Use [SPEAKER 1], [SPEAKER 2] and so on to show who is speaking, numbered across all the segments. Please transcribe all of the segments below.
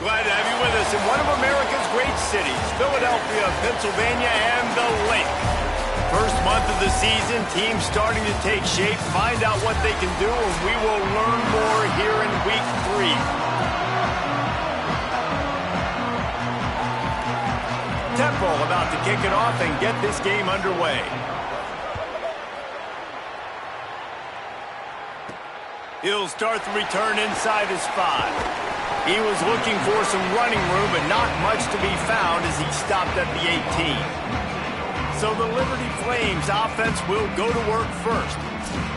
[SPEAKER 1] Glad to have you with us in one of America's great cities, Philadelphia, Pennsylvania, and the Lake. First month of the season, teams starting to take shape, find out what they can do, and we will learn more here in Week 3. Tempo about to kick it off and get this game underway. He'll start the return inside his 5. He was looking for some running room, but not much to be found as he stopped at the 18. So the Liberty Flames offense will go to work first.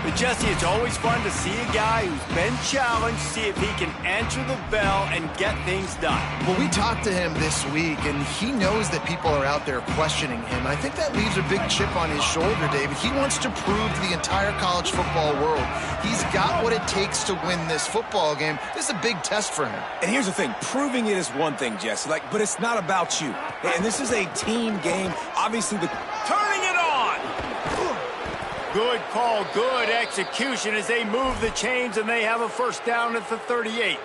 [SPEAKER 1] But Jesse, it's always fun to see a guy who's been challenged, see if he can answer the bell and get things done.
[SPEAKER 2] Well, we talked to him this week, and he knows that people are out there questioning him. I think that leaves a big chip on his shoulder, David. He wants to prove to the entire college football world he's got what it takes to win this football game. This is a big test for him.
[SPEAKER 3] And here's the thing. Proving it is one thing, Jesse, but it's not about you. And this is a team game. Obviously,
[SPEAKER 1] turning it on! Good call, good execution as they move the chains, and they have a first down at the 38.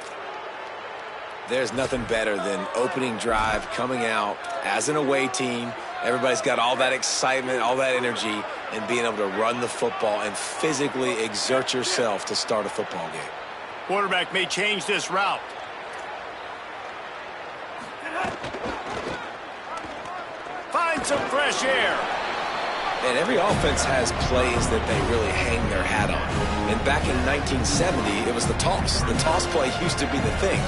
[SPEAKER 3] There's nothing better than opening drive, coming out as an away team. Everybody's got all that excitement, all that energy, and being able to run the football and physically exert yourself to start a football game.
[SPEAKER 1] Quarterback may change this route. Find some fresh air.
[SPEAKER 3] And every offense has plays that they really hang their hat on. And back in 1970, it was the toss. The toss play used to be the thing.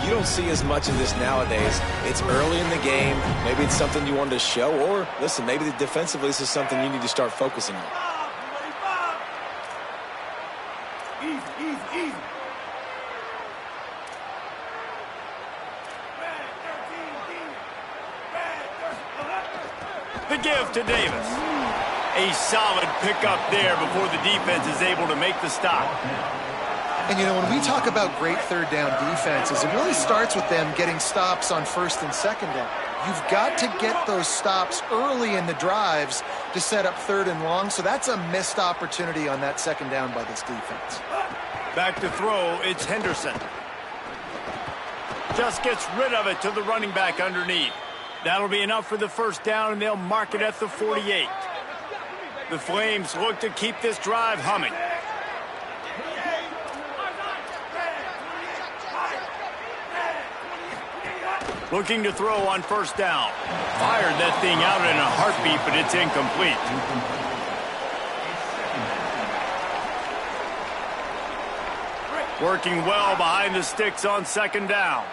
[SPEAKER 3] You don't see as much of this nowadays. It's early in the game. Maybe it's something you wanted to show. Or, listen, maybe defensively this is something you need to start focusing on.
[SPEAKER 1] Easy. The give to Davis. A solid pickup there before the defense is able to make the stop.
[SPEAKER 2] And, you know, when we talk about great third down defenses, it really starts with them getting stops on first and second down. You've got to get those stops early in the drives to set up third and long, so that's a missed opportunity on that second down by this defense.
[SPEAKER 1] Back to throw, it's Henderson. Just gets rid of it to the running back underneath. That'll be enough for the first down, and they'll mark it at the 48. The Flames look to keep this drive humming. Looking to throw on first down. Fired that thing out in a heartbeat, but it's incomplete. Working well behind the sticks on second down.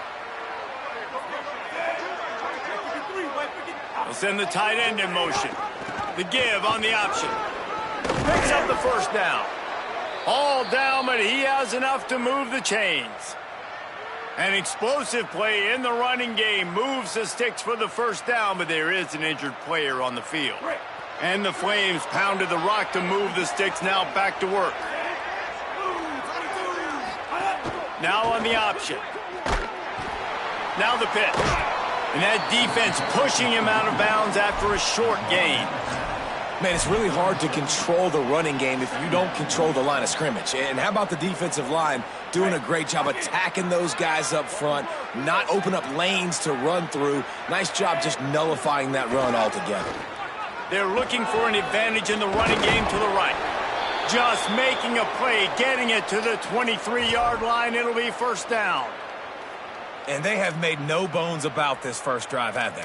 [SPEAKER 1] They'll send the tight end in motion. The give on the option. Picks up the first down. All down, but he has enough to move the chains. An explosive play in the running game moves the sticks for the first down, but there is an injured player on the field. And the Flames pounded the rock to move the sticks, now back to work. Now on the option. Now the pitch. And that defense pushing him out of bounds after a short gain.
[SPEAKER 3] Man, it's really hard to control the running game if you don't control the line of scrimmage. And how about the defensive line doing a great job attacking those guys up front, not open up lanes to run through. Nice job just nullifying that run altogether.
[SPEAKER 1] They're looking for an advantage in the running game to the right. Just making a play, getting it to the 23-yard line. It'll be first down.
[SPEAKER 3] And they have made no bones about this first drive, have they?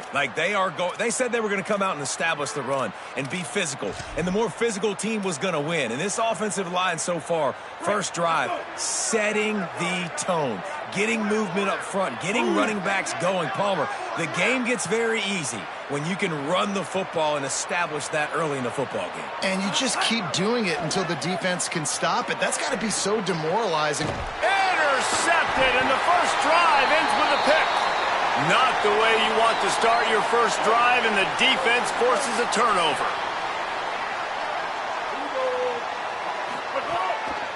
[SPEAKER 3] They said they were going to come out and establish the run and be physical. And the more physical team was going to win. And this offensive line so far, first drive, setting the tone, getting movement up front, getting running backs going. Palmer, the game gets very easy when you can run the football and establish that early in the football game.
[SPEAKER 2] And you just keep doing it until the defense can stop it. That's got to be so demoralizing.
[SPEAKER 1] Intercepted, and the first drive ends with a pick. Not the way you want to start your first drive, and the defense forces a turnover.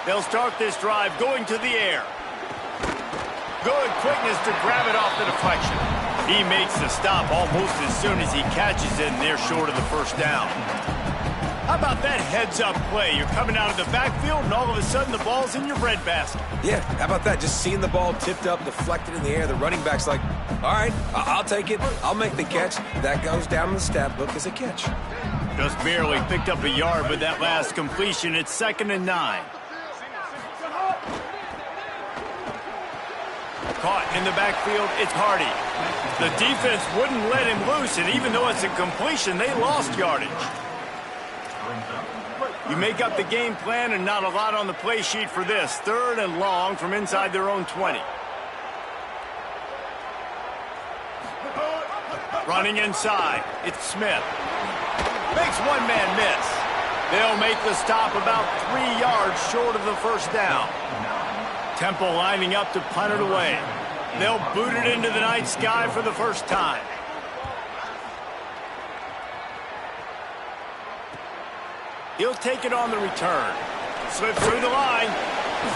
[SPEAKER 1] They'll start this drive going to the air. Good quickness to grab it off the deflection. He makes the stop almost as soon as he catches it, and they're short of the first down. How about that heads-up play? You're coming out of the backfield, and all of a sudden the ball's in your breadbasket.
[SPEAKER 3] Yeah, how about that? Just seeing the ball tipped up, deflected in the air. The running back's like, all right, I'll take it. I'll make the catch. That goes down in the stat book as a catch.
[SPEAKER 1] Just barely picked up a yard with that last completion. It's 2nd and 9. Caught in the backfield, it's Hardy. The defense wouldn't let him loose, and even though it's a completion, they lost yardage. You make up the game plan and not a lot on the play sheet for this. 3rd and long from inside their own 20. Running inside, it's Smith. Makes one man miss. They'll make the stop about 3 yards short of the first down. Temple lining up to punt it away. They'll boot it into the night sky for the first time. He'll take it on the return. Slip through the line.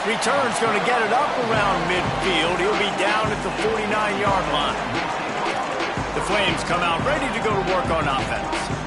[SPEAKER 1] Return's going to get it up around midfield. He'll be down at the 49-yard line. The Flames come out ready to go to work on offense.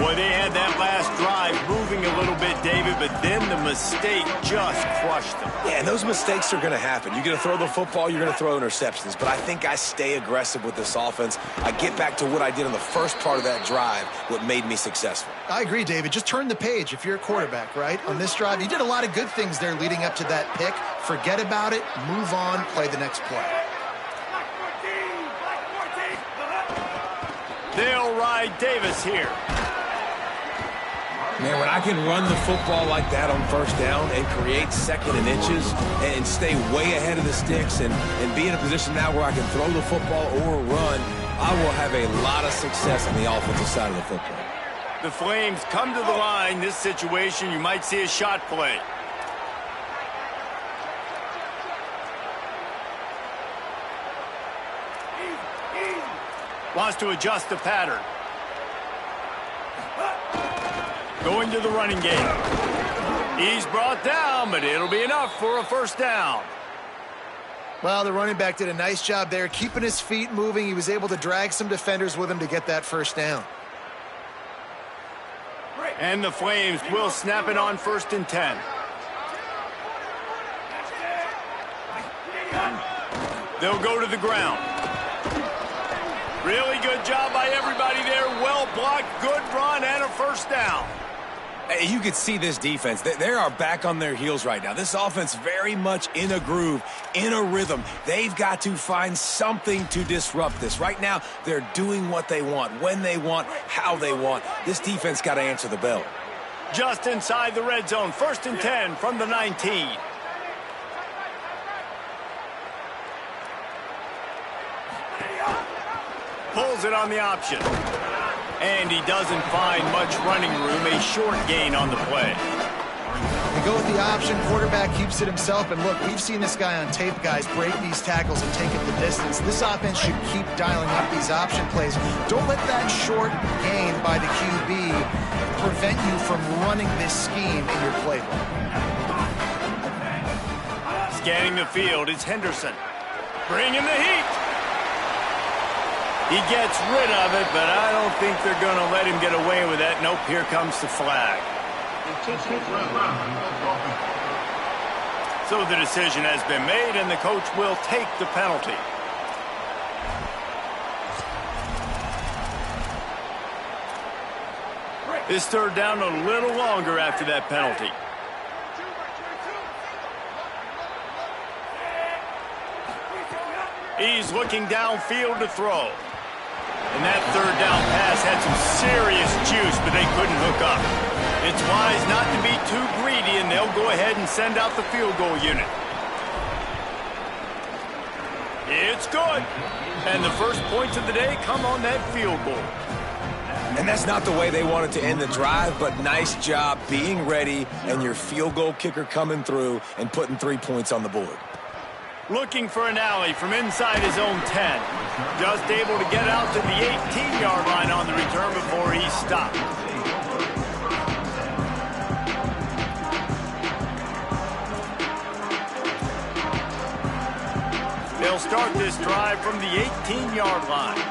[SPEAKER 1] Boy, they had that last drive moving a little bit, David, but then the mistake just crushed them.
[SPEAKER 3] Yeah, and those mistakes are going to happen. You're going to throw the football, you're going to throw interceptions. But I think I stay aggressive with this offense. I get back to what I did on the first part of that drive, what made me successful.
[SPEAKER 2] I agree, David. Just turn the page if you're a quarterback, right? On this drive, you did a lot of good things there leading up to that pick. Forget about it, move on, play the next play.
[SPEAKER 1] They'll ride Davis here.
[SPEAKER 3] Man, when I can run the football like that on first down and create 2nd and inches and stay way ahead of the sticks and be in a position now where I can throw the football or run, I will have a lot of success on the offensive side of the football.
[SPEAKER 1] The Flames come to the line. This situation, you might see a shot play. Wants to adjust the pattern. Going to the running game. He's brought down, but it'll be enough for a first down.
[SPEAKER 2] Well, the running back did a nice job there, keeping his feet moving. He was able to drag some defenders with him to get that first down.
[SPEAKER 1] And the Flames will snap it on 1st and 10. They'll go to the ground. Really good job by everybody there. Well blocked, good run, and a first down.
[SPEAKER 3] Hey, you could see this defense. They are back on their heels right now. This offense very much in a groove, in a rhythm. They've got to find something to disrupt this. Right now, they're doing what they want, when they want, how they want. This defense got to answer the bell.
[SPEAKER 1] Just inside the red zone, 1st and 10 from the 19. Pulls it on the option. And he doesn't find much running room, a short gain on the play.
[SPEAKER 2] They go with the option, quarterback keeps it himself, and look, we've seen this guy on tape, guys, break these tackles and take it the distance. This offense should keep dialing up these option plays. Don't let that short gain by the QB prevent you from running this scheme in your playbook.
[SPEAKER 1] Scanning the field, it's Henderson. Bringing the heat. He gets rid of it, but I don't think they're going to let him get away with that. Nope, here comes the flag. So the decision has been made, and the coach will take the penalty. This 3rd down a little longer after that penalty. He's looking downfield to throw. And that 3rd down pass had some serious juice, but they couldn't hook up. It's wise not to be too greedy, and they'll go ahead and send out the field goal unit. It's good. And the first points of the day come on that field goal.
[SPEAKER 3] And that's not the way they wanted to end the drive, but nice job being ready and your field goal kicker coming through and putting 3 points on the board.
[SPEAKER 1] Looking for an alley from inside his own 10. Just able to get out to the 18-yard line on the return before he stopped. They'll start this drive from the 18-yard line.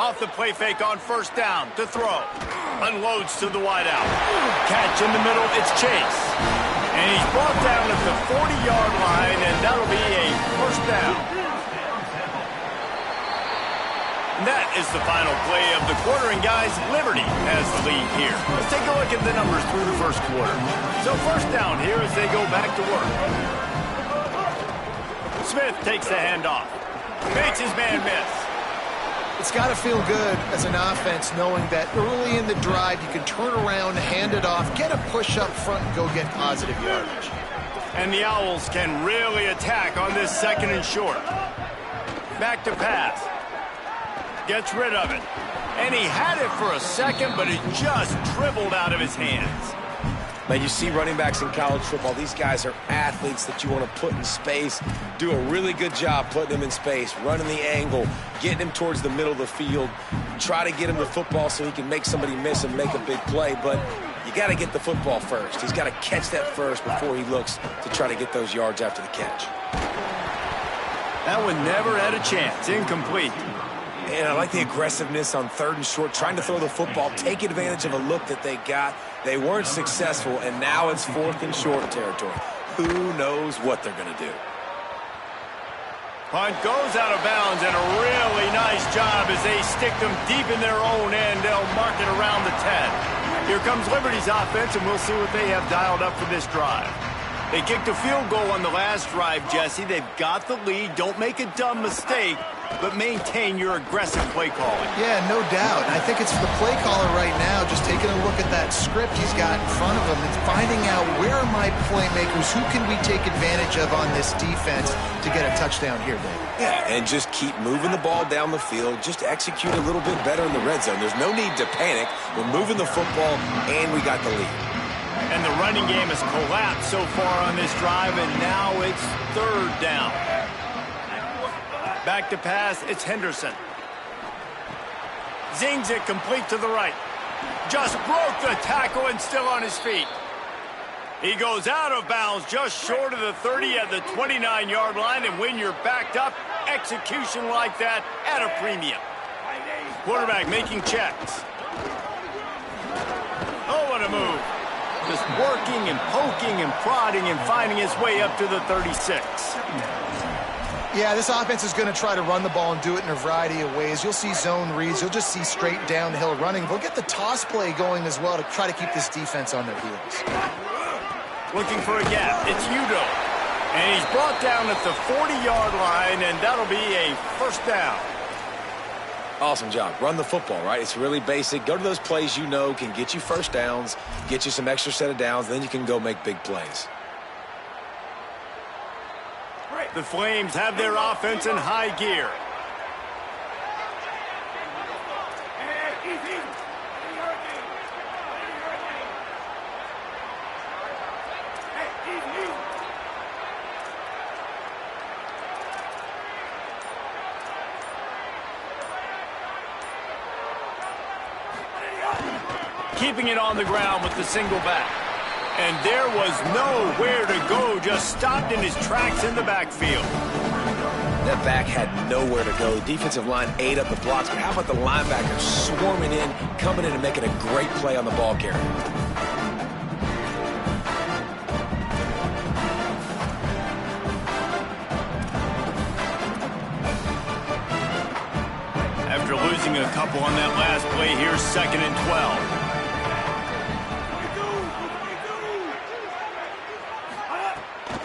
[SPEAKER 1] Off the play fake on first down to throw. Unloads to the wideout. Catch in the middle, it's Chase. And he's brought down at the 40-yard line, and that'll be a first down. And that is the final play of the quarter, and guys, Liberty has the lead here. Let's take a look at the numbers through the first quarter. So first down here as they go back to work. Smith takes the handoff. Makes his man miss.
[SPEAKER 2] It's got to feel good as an offense knowing that early in the drive you can turn around, hand it off, get a push up front, and go get positive yardage.
[SPEAKER 1] And the Owls can really attack on this second and short. Back to pass. Gets rid of it. And he had it for a second, but it just dribbled out of his hands.
[SPEAKER 3] Man, you see running backs in college football, these guys are athletes that you want to put in space, do a really good job putting them in space, running the angle, getting him towards the middle of the field, try to get him the football so he can make somebody miss and make a big play, but you got to get the football first. He's got to catch that first before he looks to try to get those yards after the catch.
[SPEAKER 1] That one never had a chance. Incomplete.
[SPEAKER 3] And I like the aggressiveness on third and short, trying to throw the football, take advantage of a look that they got. They weren't successful, and now it's fourth and short territory. Who knows what they're going to do?
[SPEAKER 1] Punt goes out of bounds, and a really nice job as they stick them deep in their own end. They'll mark it around the 10. Here comes Liberty's offense, and we'll see what they have dialed up for this drive. They kicked a field goal on the last drive, Jesse. They've got the lead. Don't make a dumb mistake, but maintain your aggressive play calling.
[SPEAKER 2] Yeah, no doubt. I think it's the play caller right now just taking a look at that script he's got in front of him and finding out where are my playmakers, who can we take advantage of on this defense to get a touchdown here, Dave.
[SPEAKER 3] Yeah, and just keep moving the ball down the field. Just execute a little bit better in the red zone. There's no need to panic. We're moving the football, and we got the lead.
[SPEAKER 1] And the running game has collapsed so far on this drive, and now it's third down. Back to pass, it's Henderson. Zings it complete to the right. Just broke the tackle and still on his feet. He goes out of bounds just short of the 30 at the 29-yard line, and when you're backed up, execution like that at a premium. Quarterback making checks. Oh, what a move. Just working and poking and prodding and finding his way up to the 36.
[SPEAKER 2] Yeah, this offense is going to try to run the ball and do it in a variety of ways. You'll see zone reads. You'll just see straight downhill running. They'll get the toss play going as well to try to keep this defense on their heels.
[SPEAKER 1] Looking for a gap. It's Udo. And he's brought down at the 40-yard line, and that'll be a first down.
[SPEAKER 3] Awesome job. Run the football, right? It's really basic. Go to those plays you know can get you first downs, get you some extra set of downs, then you can go make big plays.
[SPEAKER 1] The Flames have their offense in high gear. Keeping it on the ground with the single back. And there was nowhere to go, just stopped in his tracks in the backfield.
[SPEAKER 3] That back had nowhere to go. The defensive line ate up the blocks, but how about the linebackers swarming in, coming in and making a great play on the ball carrier?
[SPEAKER 1] After losing a couple on that last play, here's 2nd and 12.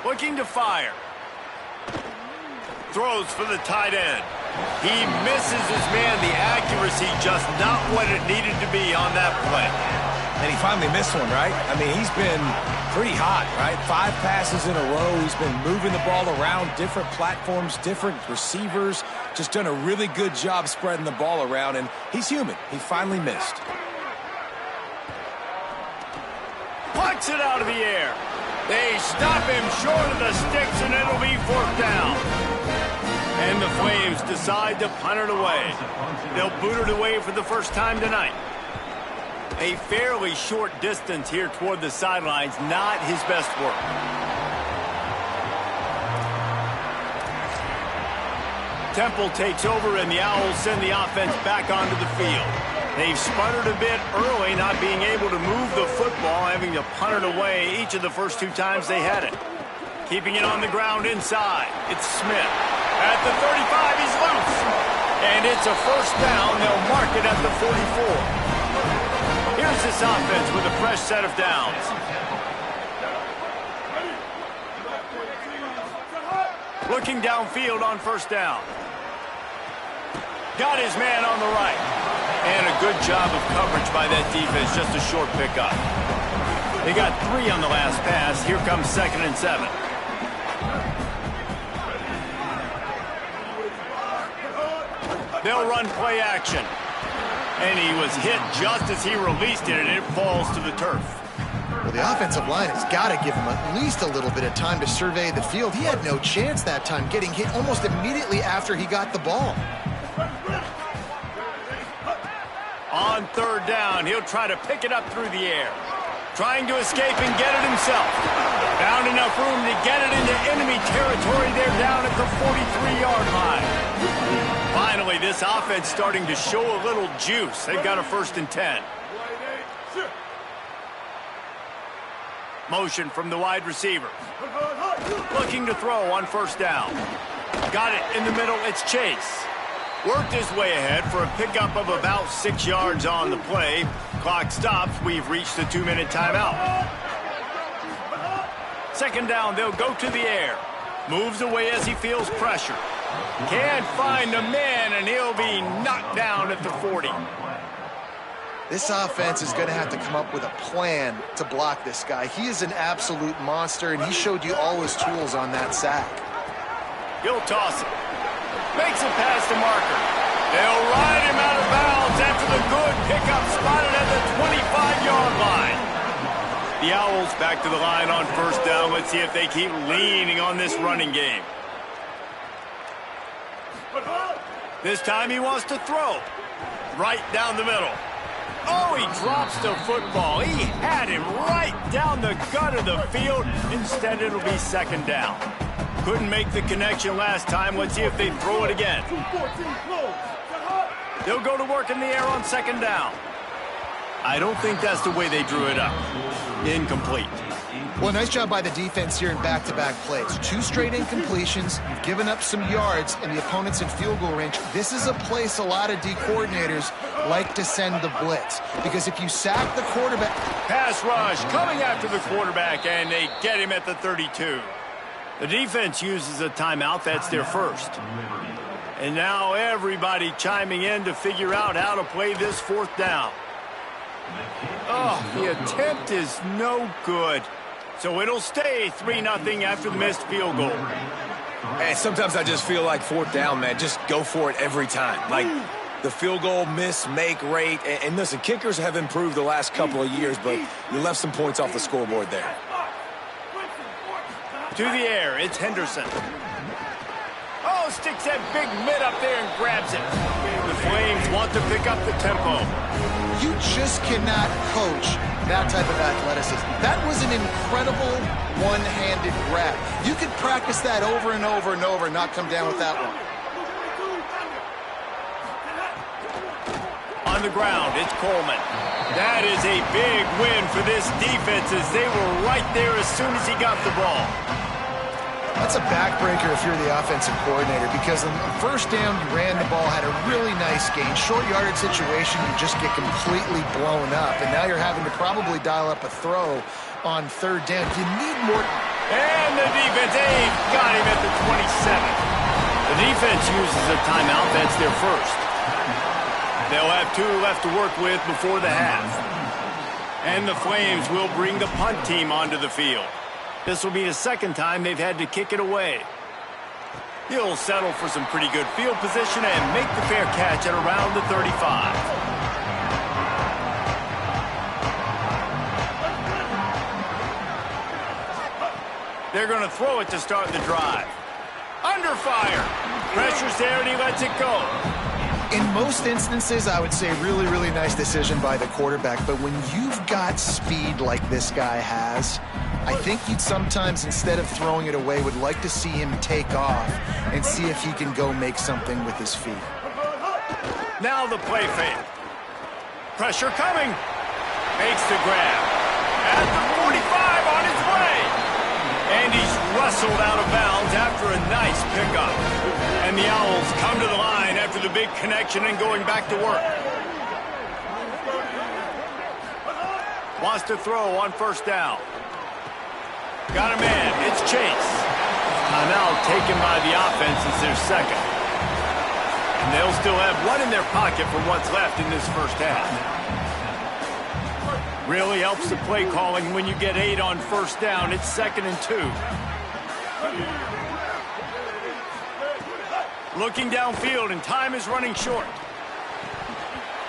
[SPEAKER 1] Looking to fire. Throws for the tight end. He misses his man. The accuracy just not what it needed to be on that play.
[SPEAKER 3] And he finally missed one, right? I mean, he's been pretty hot, right? 5 passes in a row. He's been moving the ball around, different platforms, different receivers. Just done a really good job spreading the ball around, and he's human. He finally missed.
[SPEAKER 1] Plucks it out of the air. They stop him short of the sticks, and it'll be 4th down. And the Flames decide to punt it away. They'll boot it away for the first time tonight. A fairly short distance here toward the sidelines, not his best work. Temple takes over, and the Owls send the offense back onto the field. They've sputtered a bit early, not being able to move the football, having to punt it away each of the first 2 times they had it. Keeping it on the ground inside. It's Smith. At the 35, he's loose. And it's a first down. They'll mark it at the 44. Here's this offense with a fresh set of downs. Looking downfield on first down. Got his man on the right. And a good job of coverage by that defense. Just a short pickup. They got 3 on the last pass. Here comes 2nd and 7. They'll run play action. And he was hit just as he released it, and it falls to the turf.
[SPEAKER 2] Well, the offensive line has got to give him at least a little bit of time to survey the field. He had no chance that time, getting hit almost immediately after he got the ball.
[SPEAKER 1] On 3rd down, he'll try to pick it up through the air. Trying to escape and get it himself. Found enough room to get it into enemy territory. They're down at the 43-yard line. Finally, this offense starting to show a little juice. They've got a 1st and 10. Motion from the wide receiver. Looking to throw on 1st down. Got it in the middle. It's Chase. Worked his way ahead for a pickup of about 6 yards on the play. Clock stops. We've reached the 2-minute timeout. 2nd down, they'll go to the air. Moves away as he feels pressure. Can't find a man, and he'll be knocked down at the 40.
[SPEAKER 2] This offense is going to have to come up with a plan to block this guy. He is an absolute monster, and he showed you all his tools on that sack.
[SPEAKER 1] He'll toss it. Makes a pass to Marker. They'll ride him out of bounds after the good pickup spotted at the 25-yard line. The Owls back to the line on 1st down. Let's see if they keep leaning on this running game. This time he wants to throw. Right down the middle. Oh, he drops the football. He had him right down the gut of the field. Instead, it'll be 2nd down. Couldn't make the connection last time. Let's see if they throw it again. They'll go to work in the air on 2nd down. I don't think that's the way they drew it up. Incomplete.
[SPEAKER 2] Well, nice job by the defense here in back-to-back plays. 2 straight incompletions. You've given up some yards, and the opponent's in field goal range. This is a place a lot of D coordinators like to send the blitz, because if you sack the quarterback...
[SPEAKER 1] Pass rush coming after the quarterback, and they get him at the 32. The defense uses a timeout. That's their 1st. And now everybody chiming in to figure out how to play this 4th down. Oh, the attempt is no good. So it'll stay 3-0 after the missed field goal.
[SPEAKER 3] And sometimes I just feel like 4th down, man. Just go for it every time. Like the field goal miss-make rate. And listen, kickers have improved the last couple of years, but you left some points off the scoreboard there.
[SPEAKER 1] To the air, it's Henderson. Oh, sticks that big mitt up there and grabs it. The Flames want to pick up the tempo.
[SPEAKER 2] You just cannot coach that type of athleticism. That was an incredible one-handed grab. You could practice that over and over and over and not come down with that one.
[SPEAKER 1] On the ground, it's Coleman. That is a big win for this defense, as they were right there as soon as he got the ball.
[SPEAKER 2] That's a backbreaker if you're the offensive coordinator, because on the 1st down, you ran the ball, had a really nice gain. Short yardage situation, you just get completely blown up, and now you're having to probably dial up a throw on 3rd down. You need more.
[SPEAKER 1] And the defense, got him at the 27. The defense uses a timeout. That's their 1st. They'll have 2 left to work with before the half. And the Flames will bring the punt team onto the field. This will be the 2nd time they've had to kick it away. He'll settle for some pretty good field position and make the fair catch at around the 35. They're going to throw it to start the drive. Under fire. Pressure's there, and he lets it go.
[SPEAKER 2] In most instances, I would say really, really nice decision by the quarterback. But when you've got speed like this guy has, I think you'd sometimes, instead of throwing it away, would like to see him take off and see if he can go make something with his feet.
[SPEAKER 1] Now the play fake. Pressure coming. Makes the grab. At the 45 on his way. And he's wrestled out of bounds after a nice pickup. And the Owls come to the line after the big connection and going back to work. Wants to throw on first down. Got a man. It's Chase. Timeout taken by the offense as their second. And they'll still have one in their pocket for what's left in this first half. Really helps the play calling when you get 8 on first down. It's 2nd and 2. Looking downfield, and time is running short.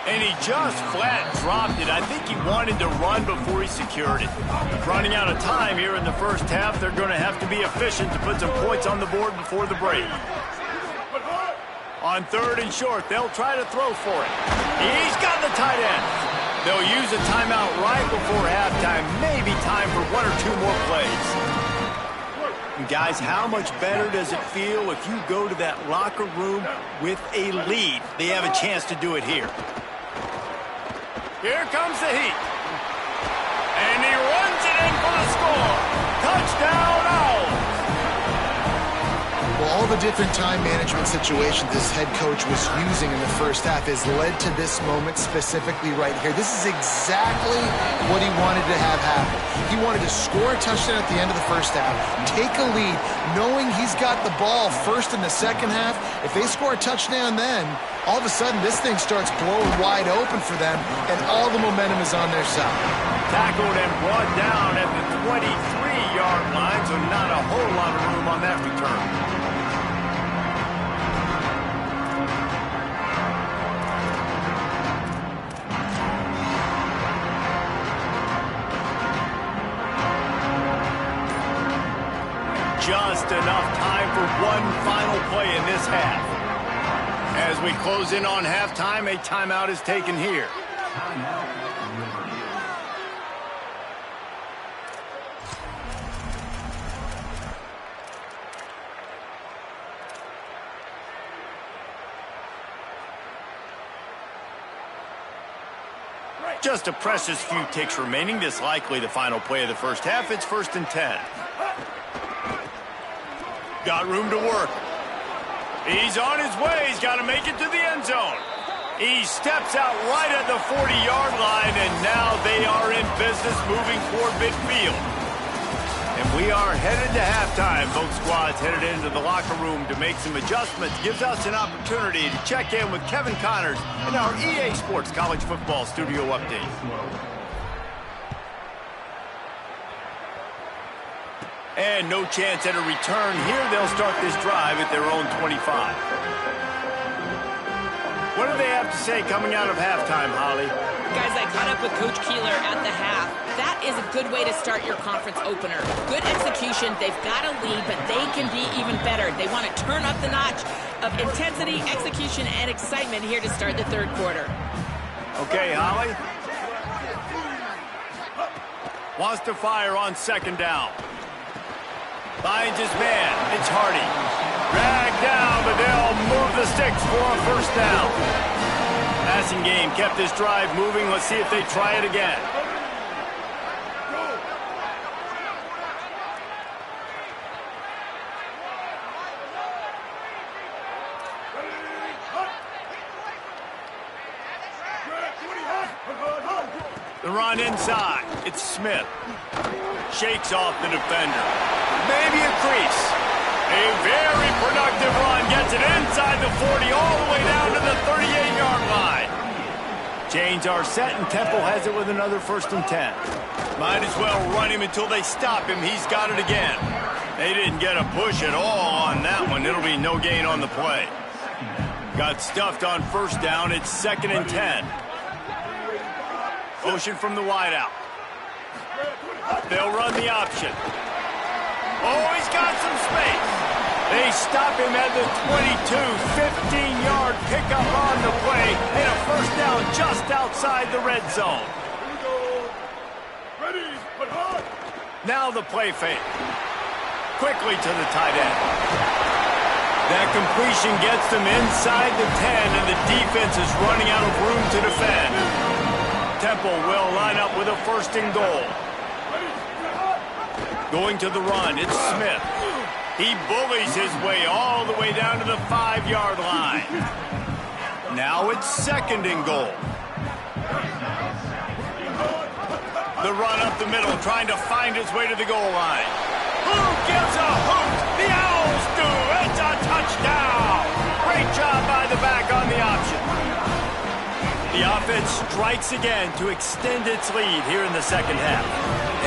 [SPEAKER 1] And he just flat dropped it. I think he wanted to run before he secured it. Running out of time here in the first half, they're going to have to be efficient to put some points on the board before the break. On 3rd and short, they'll try to throw for it. He's got the tight end. They'll use a timeout right before halftime. Maybe time for 1 or 2 more plays. And guys, how much better does it feel if you go to that locker room with a lead? They have a chance to do it here. Here comes the heat. And he runs it in for the score. Touchdown, Owls.
[SPEAKER 2] Well, all the different time management situations this head coach was using in the first half has led to this moment specifically right here. This is exactly what he wanted to have happen. He wanted to score a touchdown at the end of the first half, take a lead, knowing he's got the ball first in the second half. If they score a touchdown then, all of a sudden this thing starts blowing wide open for them, and all the momentum is on their side.
[SPEAKER 1] Tackled and brought down at the 23-yard line, so not a whole lot of room on that return. Just enough time for one final play in this half. As we close in on halftime, a timeout is taken here. Just a precious few ticks remaining. This likely the final play of the first half. It's 1st and 10. Got room to work. He's on his way. He's got to make it to the end zone. He steps out right at the 40-yard line, and now they are in business moving toward midfield. And we are headed to halftime. Both squads headed into the locker room to make some adjustments. Gives us an opportunity to check in with Kevin Connors in our EA Sports College Football Studio Update. And no chance at a return here. They'll start this drive at their own 25. What do they have to say coming out of halftime, Holly?
[SPEAKER 4] Guys, I caught up with Coach Keeler at the half. That is a good way to start your conference opener. Good execution. They've got a lead, but they can be even better. They want to turn up the notch of intensity, execution, and excitement here to start the 3rd quarter. Okay, Holly. Wants to fire on 2nd down. Finds his man. It's Hardy. Dragged down, but they'll move the sticks for a 1st down. Passing game kept this drive moving. Let's see if they try it again. The run inside. It's Smith. Shakes off the defender. Maybe a crease. A very productive run. Gets it inside the 40 all the way down to the 38-yard line. Chains are set, and Temple has it with another 1st and 10. Might as well run him until they stop him. He's got it again. They didn't get a push at all on that one. It'll be no gain on the play. Got stuffed on 1st down. It's 2nd and 10. Motion from the wideout. They'll run the option. Oh, he's got some space.
[SPEAKER 1] They stop him at the 22, 15-yard pickup on the play, and a first down just outside the red zone.
[SPEAKER 4] Ready, but hard.
[SPEAKER 1] Now the play fake. Quickly to the tight end. That completion gets them inside the 10, and the defense is running out of room to defend. Temple will line up with a first and goal. Going to the run, it's Smith. He bullies his way all the way down to the 5-yard line. Now it's second and goal. The run up the middle, trying to find his way to the goal line. Who gives a hoot? The Owls do. It's a touchdown. Great job by the back on the option. The offense strikes again to extend its lead here in the second half.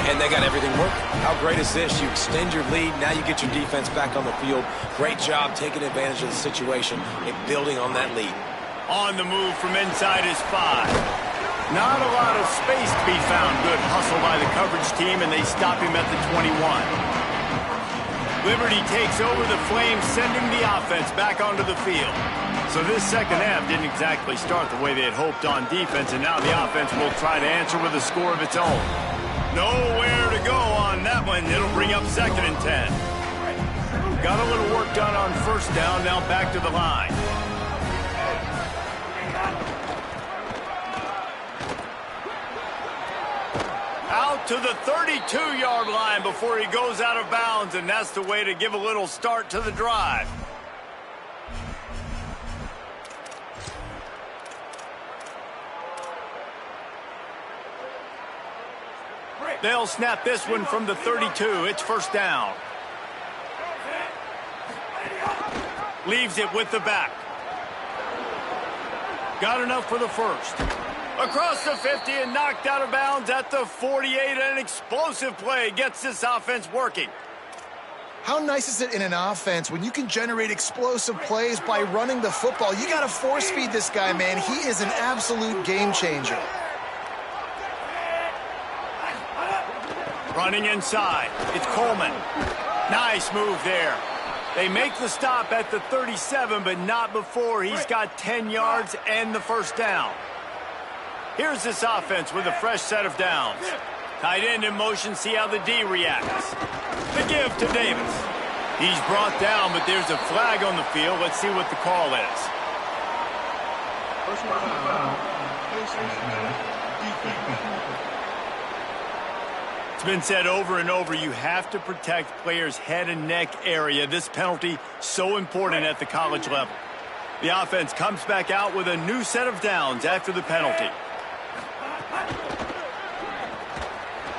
[SPEAKER 3] And they got everything working. How great is this? You extend your lead, now you get your defense back on the field. Great job taking advantage of the situation and building on that lead.
[SPEAKER 1] On the move from inside his 5. Not a lot of space to be found. Good hustle by the coverage team, and they stop him at the 21. Liberty takes over the Flames, sending the offense back onto the field. So this second half didn't exactly start the way they had hoped on defense, and now the offense will try to answer with a score of its own. Nowhere to go on that one. It'll bring up second and 10. Got a little work done on first down, now back to the line. Out to the 32-yard line before he goes out of bounds, and that's the way to give a little start to the drive. They'll snap this one from the 32. It's first down. Leaves it with the back. Got enough for the first. Across the 50 and knocked out of bounds at the 48. An explosive play gets this offense working.
[SPEAKER 2] How nice is it in an offense when you can generate explosive plays by running the football? You got to force feed this guy, man. He is an absolute game changer.
[SPEAKER 1] Running inside. It's Coleman. Nice move there. They make the stop at the 37, but not before he's got 10 yards and the first down. Here's this offense with a fresh set of downs. Tight end in motion, see how the D reacts. The give to Davis. He's brought down, but there's a flag on the field. Let's see what the call is. It's been said over and over, you have to protect players' head and neck area. This penalty, so important at the college level. The offense comes back out with a new set of downs after the penalty.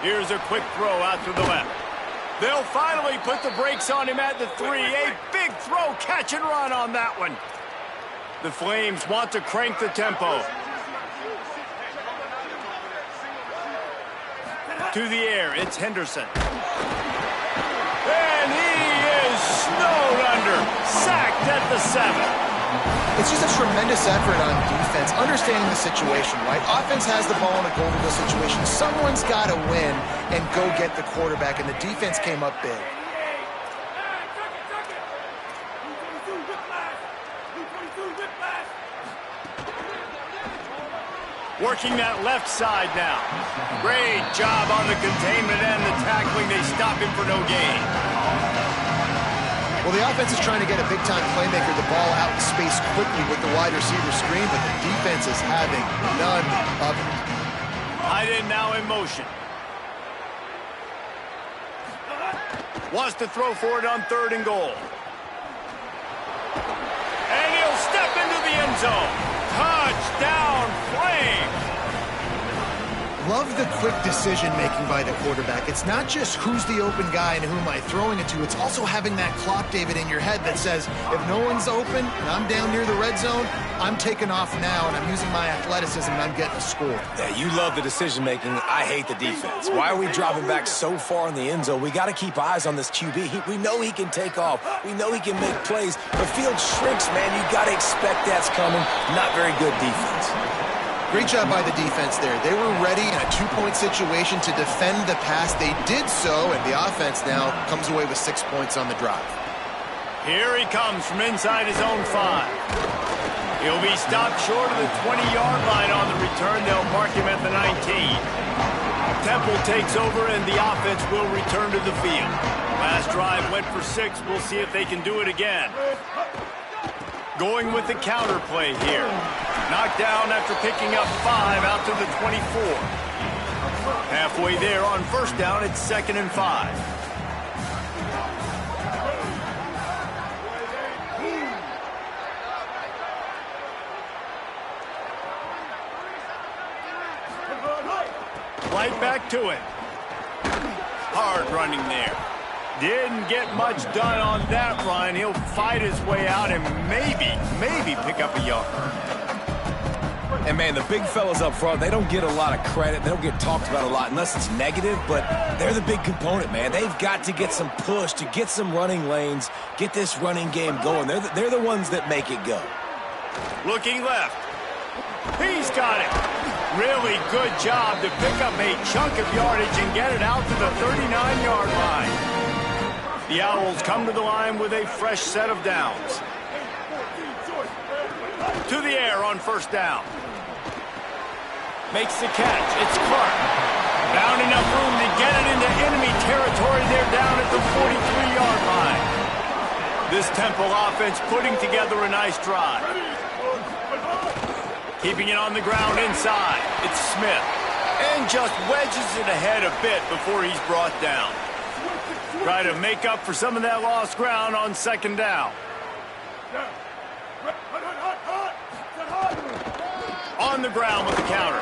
[SPEAKER 1] Here's a quick throw out to the left. They'll finally put the brakes on him at the 3. A big throw, catch and run on that one. The Flames want to crank the tempo. To the air, it's Henderson. And he is snowed under, sacked at the 7.
[SPEAKER 2] It's just a tremendous effort on defense, understanding the situation, right? Offense has the ball in a goal-to-goal situation. Someone's got to win and go get the quarterback, and the defense came up big.
[SPEAKER 1] Working that left side now. Great job on the containment and the tackling. They stop him for no gain.
[SPEAKER 2] Well, the offense is trying to get a big-time playmaker the ball out in space quickly with the wide receiver screen, but the defense is having none of it.
[SPEAKER 1] Tight end now in motion. Wants to throw for it on third and goal. And he'll step into the end zone. Touchdown, Flames!
[SPEAKER 2] Love the quick decision-making by the quarterback. It's not just who's the open guy and who am I throwing it to. It's also having that clock, David, in your head that says, if no one's open and I'm down near the red zone, I'm taking off now, and I'm using my athleticism, and I'm getting a score.
[SPEAKER 3] Yeah, you love the decision-making. I hate the defense. Why are we dropping back so far in the end zone? We got to keep eyes on this QB. We know he can take off. We know he can make plays. The field shrinks, man. You got to expect that's coming. Not very good defense.
[SPEAKER 2] Great job by the defense there. They were ready in a two-point situation to defend the pass. They did so, and the offense now comes away with 6 points on the drive.
[SPEAKER 1] Here he comes from inside his own 5. He'll be stopped short of the 20-yard line on the return. They'll mark him at the 19. Temple takes over, and the offense will return to the field. Last drive went for 6. We'll see if they can do it again. Going with the counter play here. Knocked down after picking up 5 out to the 24. Halfway there on first down, it's 2nd and 5. Right back to it. Hard running there. Didn't get much done on that run. He'll fight his way out and maybe pick up a yard.
[SPEAKER 3] And, man, the big fellas up front, they don't get a lot of credit. They don't get talked about a lot unless it's negative, but they're the big component, man. They've got to get some push to get some running lanes, get this running game going. They're the ones that make it go.
[SPEAKER 1] Looking left. He's got it. Really good job to pick up a chunk of yardage and get it out to the 39-yard line. The Owls come to the line with a fresh set of downs. To the air on first down. Makes the catch. It's Clark. Found enough room to get it into enemy territory. They're down at the 43-yard line. This Temple offense putting together a nice drive. Keeping it on the ground inside. It's Smith. And just wedges it ahead a bit before he's brought down. Try to make up for some of that lost ground on second down. On the ground with the counter.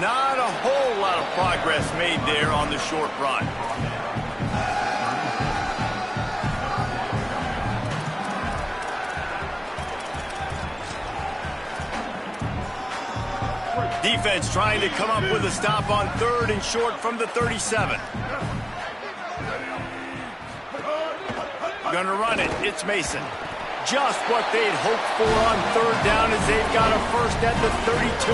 [SPEAKER 1] Not a whole lot of progress made there on the short run. Defense trying to come up with a stop on 3rd and short from the 37. Gonna run it. It's Mason. Just what they'd hoped for on 3rd down as they've got a first at the 32.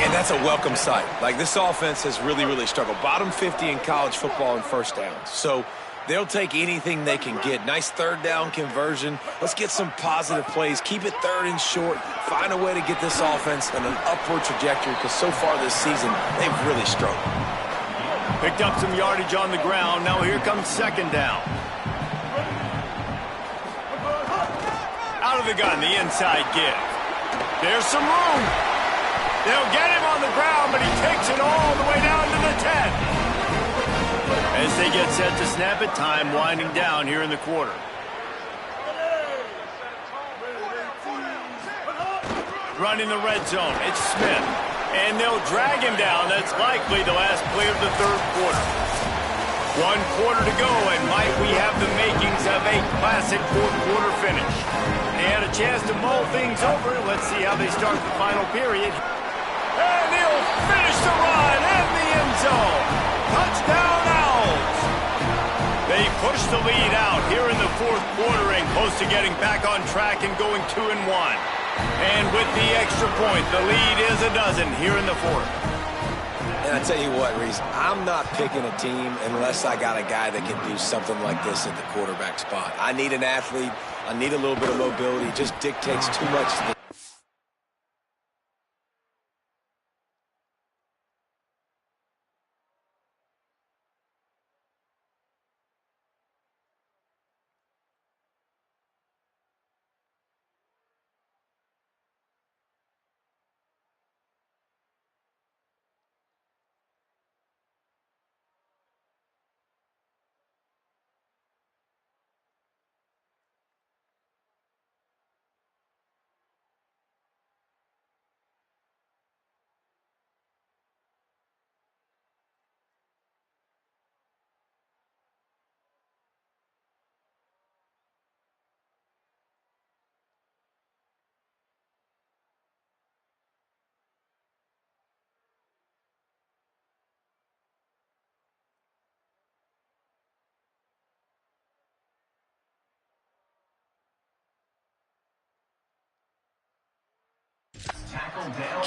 [SPEAKER 3] And that's a welcome sight. Like, this offense has really struggled. Bottom 50 in college football in first downs. So they'll take anything they can get. Nice 3rd down conversion. Let's get some positive plays. Keep it 3rd and short. Find a way to get this offense on an upward trajectory because so far this season, they've really struggled.
[SPEAKER 1] Picked up some yardage on the ground. Now here comes 2nd down. Out of the gun, the inside give. There's some room. They'll get him on the ground, but he takes it all the way down to the 10. As they get set to snap it, time winding down here in the quarter. Running the red zone, it's Smith. And they'll drag him down. That's likely the last play of the 3rd quarter. 1 quarter to go, and might we have the makings of a classic 4th quarter finish. They had a chance to mull things over. Let's see how they start the final period. And he'll finish the run in the end zone. Touchdown, Owls. They push the lead out here in the 4th quarter and close to getting back on track and going 2-1. And with the extra point, the lead is a dozen here in the 4th.
[SPEAKER 3] And I tell you what, Reese, I'm not picking a team unless I got a guy that can do something like this at the quarterback spot. I need an athlete. I need a little bit of mobility. It just dictates too much to the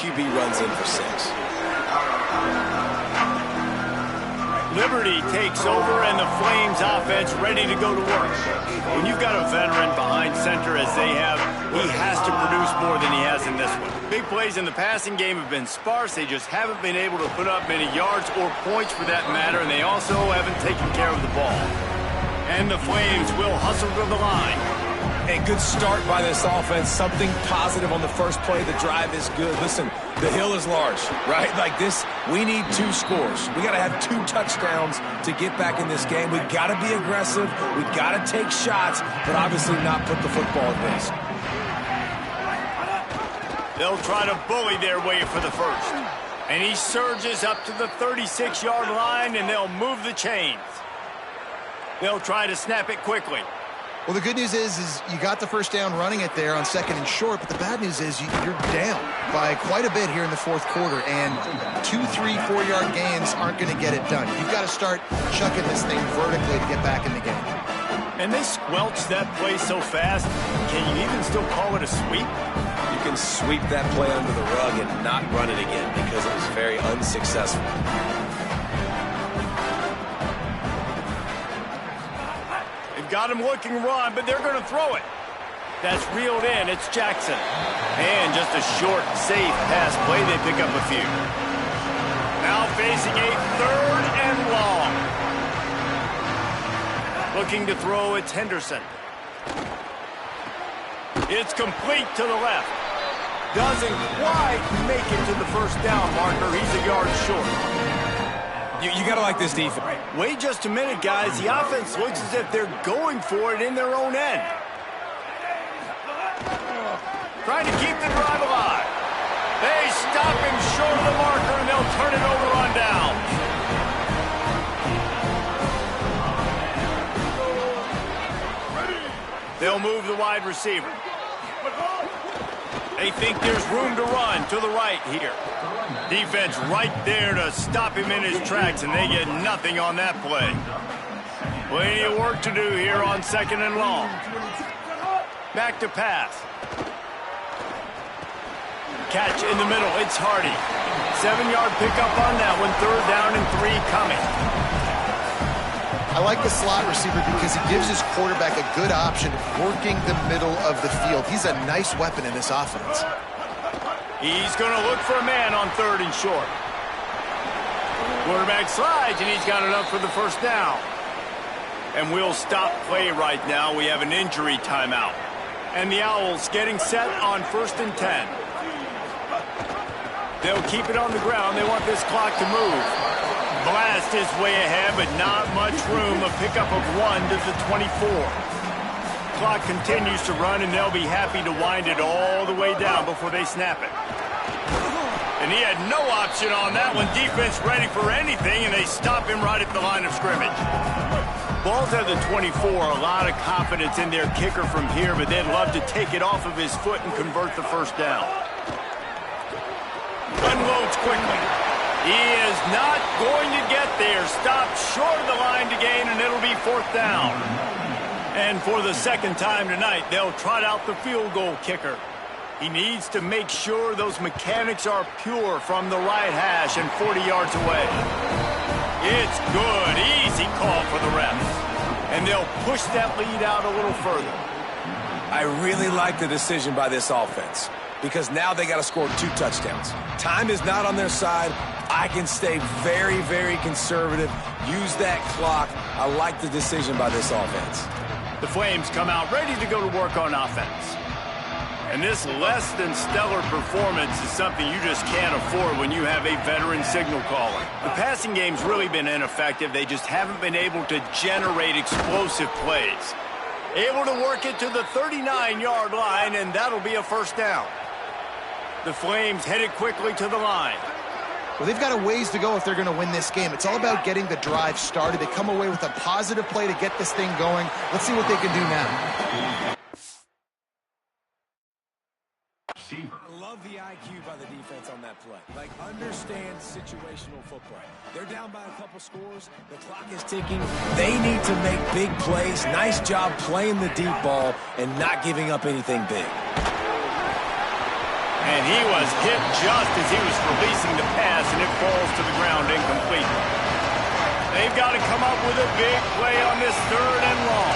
[SPEAKER 3] QB runs in for 6.
[SPEAKER 1] Liberty takes over, and the Flames offense ready to go to work. When you've got a veteran behind center as they have, he has to produce more than he has in this one. Big plays in the passing game have been sparse. They just haven't been able to put up many yards or points for that matter, and they also haven't taken care of the ball. And the Flames will hustle to the line.
[SPEAKER 3] A good start by this offense. Something positive on the first play. The drive is good. Listen, the hill is large, right? Like this, we need 2 scores. We got to have 2 touchdowns to get back in this game. We got to be aggressive. We got to take shots, but obviously not put the football at risk.
[SPEAKER 1] They'll try to bully their way for the first. And he surges up to the 36-yard line, and they'll move the chains. They'll try to snap it quickly.
[SPEAKER 2] Well, the good news is you got the first down running it there on 2nd and short, but the bad news is you're down by quite a bit here in the 4th quarter, and 2, 3, 4-yard gains aren't going to get it done. You've got to start chucking this thing vertically to get back in the game.
[SPEAKER 1] And they squelched that play so fast, can you even still call it a sweep?
[SPEAKER 3] You can sweep that play under the rug and not run it again because it was very unsuccessful.
[SPEAKER 1] Got him looking run, but they're going to throw it. That's reeled in. It's Jackson. And just a short, safe pass play. They pick up a few. Now facing a 3rd and long. Looking to throw, it's Henderson. It's complete to the left. Doesn't quite make it to the first down marker. He's a yard short.
[SPEAKER 3] You got to like this defense.
[SPEAKER 1] Wait just a minute, guys. The offense looks as if they're going for it in their own end. Trying to keep the drive alive. They stop him short of the marker, and they'll turn it over on down. They'll move the wide receiver. They think there's room to run to the right here. Defense right there to stop him in his tracks, and they get nothing on that play. Plenty of work to do here on 2nd and long. Back to pass. Catch in the middle. It's Hardy. 7-yard pickup on that one. 3rd down and 3 coming.
[SPEAKER 2] I like the slot receiver because he gives his quarterback a good option of working the middle of the field. He's a nice weapon in this offense.
[SPEAKER 1] He's going to look for a man on 3rd and short. Quarterback slides, and he's got enough for the first down. And we'll stop play right now. We have an injury timeout. And the Owls getting set on 1st and 10. They'll keep it on the ground. They want this clock to move. Blast is way ahead, but not much room. A pickup of 1 to the 24. Clock continues to run, and they'll be happy to wind it all the way down before they snap it. And he had no option on that one. Defense ready for anything, and they stop him right at the line of scrimmage. Ball's at the 24. A lot of confidence in their kicker from here, but they'd love to take it off of his foot and convert the first down. Unloads quickly. He is not going to get there. Stopped short of the line to gain, and it'll be 4th down. And for the 2nd time tonight, they'll trot out the field goal kicker. He needs to make sure those mechanics are pure from the right hash and 40 yards away. It's good. Easy call for the refs. And they'll push that lead out a little further.
[SPEAKER 3] I really like the decision by this offense because now they got to score 2 touchdowns. Time is not on their side. I can stay very, very conservative. Use that clock. I like the decision by this offense.
[SPEAKER 1] The Flames come out ready to go to work on offense. And this less than stellar performance is something you just can't afford when you have a veteran signal caller. The passing game's really been ineffective. They just haven't been able to generate explosive plays. Able to work it to the 39-yard line, and that'll be a first down. The Flames headed quickly to the line.
[SPEAKER 2] Well, they've got a ways to go if they're going to win this game. It's all about getting the drive started. They come away with a positive play to get this thing going. Let's see what they can do now.
[SPEAKER 3] I love the IQ by the defense on that play. Like, understand situational football. They're down by a couple scores. The clock is ticking. They need to make big plays. Nice job playing the deep ball and not giving up anything big.
[SPEAKER 1] And he was hit just as he was releasing the pass, and it falls to the ground incomplete. They they've got to come up with a big play on this 3rd and long.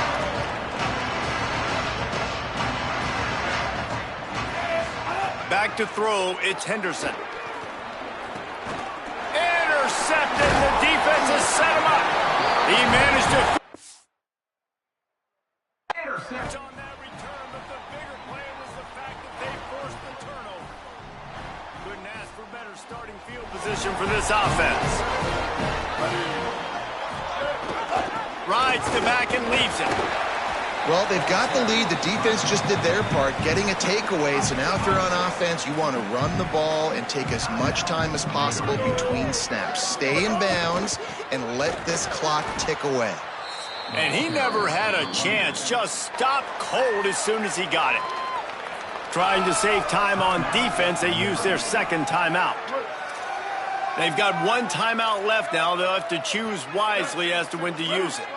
[SPEAKER 1] Back to throw, it's Henderson. Intercepted, the defense has set him up. He managed to... Intercept on that return, but the bigger play was the fact that they forced the turnover. Couldn't ask for better starting field position for this offense. Rides to back and leaves it.
[SPEAKER 2] Well, they've got the lead. The defense just did their part, getting a takeaway. So now if they're on offense, you want to run the ball and take as much time as possible between snaps. Stay in bounds and let this clock tick away.
[SPEAKER 1] And he never had a chance. Just stopped cold as soon as he got it. Trying to save time on defense, they use their 2nd timeout. They've got 1 timeout left now. They'll have to choose wisely as to when to use it.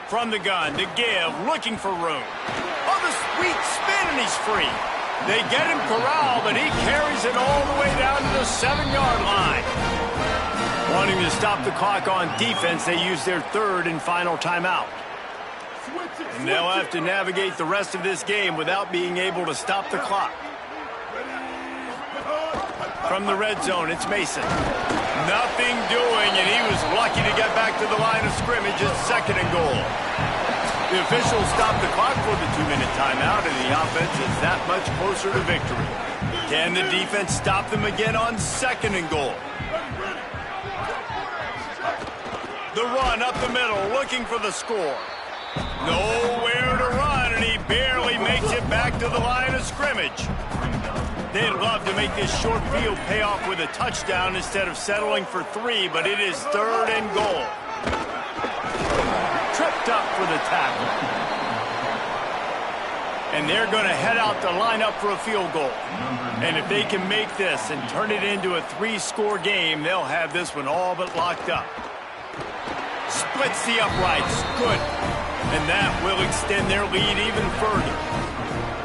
[SPEAKER 1] From the gun, to give, looking for room. Oh, the sweet spin, and he's free. They get him corralled, but he carries it all the way down to the 7-yard line. Wanting to stop the clock on defense, they use their 3rd and final timeout. And they'll have to navigate the rest of this game without being able to stop the clock. From the red zone, it's Mason. Nothing doing, and he was lucky to get back to the line of scrimmage at 2nd and goal. The officials stopped the clock for the 2-minute timeout, and the offense is that much closer to victory. Can the defense stop them again on 2nd and goal? The run up the middle, looking for the score. Nowhere to run, and he barely makes it back to the line of scrimmage. They'd love to make this short field pay off with a touchdown instead of settling for 3, but it is 3rd and goal. Tripped up for the tackle. And they're going to head out to line up for a field goal. And if they can make this and turn it into a 3-score game, they'll have this one all but locked up. Splits the uprights. Good. And that will extend their lead even further.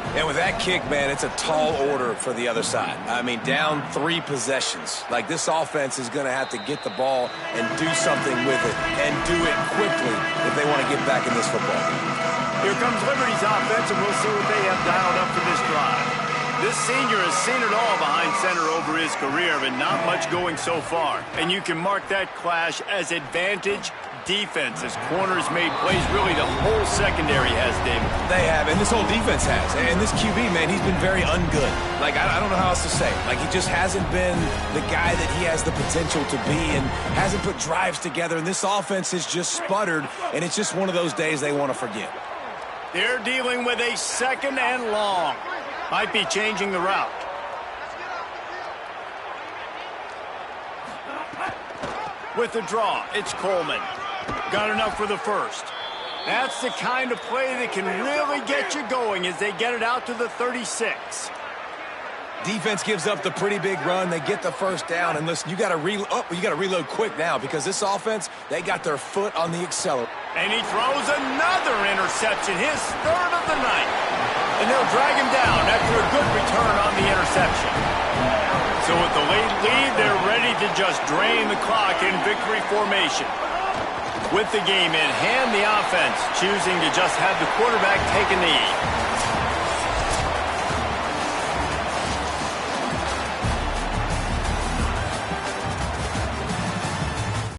[SPEAKER 3] And with that kick, man, it's a tall order for the other side. I mean, down 3 possessions. Like, this offense is going to have to get the ball and do something with it, and do it quickly if they want to get back in this football game.
[SPEAKER 1] Here comes Liberty's offense, and we'll see what they have dialed up for this drive. This senior has seen it all behind center over his career, but not much going so far. And you can mark that clash as advantage defense, as corners made plays. Really, the whole secondary has, David.
[SPEAKER 3] They have, and this whole defense has. And this QB, man, he's been very ungood. Like, I don't know how else to say. Like, he just hasn't been the guy that he has the potential to be, and hasn't put drives together. And this offense has just sputtered, and it's just one of those days they want to forget.
[SPEAKER 1] They're dealing with a 2nd and long. Might be changing the route. With the draw, it's Coleman. Got enough for the 1st. That's the kind of play that can really get you going as they get it out to the 36.
[SPEAKER 3] Defense gives up the pretty big run. They get the 1st down. And listen, you got to reload quick now, because this offense, they got their foot on the accelerator.
[SPEAKER 1] And he throws another interception, his 3rd of the night. And they'll drag him down after a good return on the interception. So with the late lead, they're ready to just drain the clock in victory formation. With the game in hand, the offense choosing to just have the quarterback take a knee.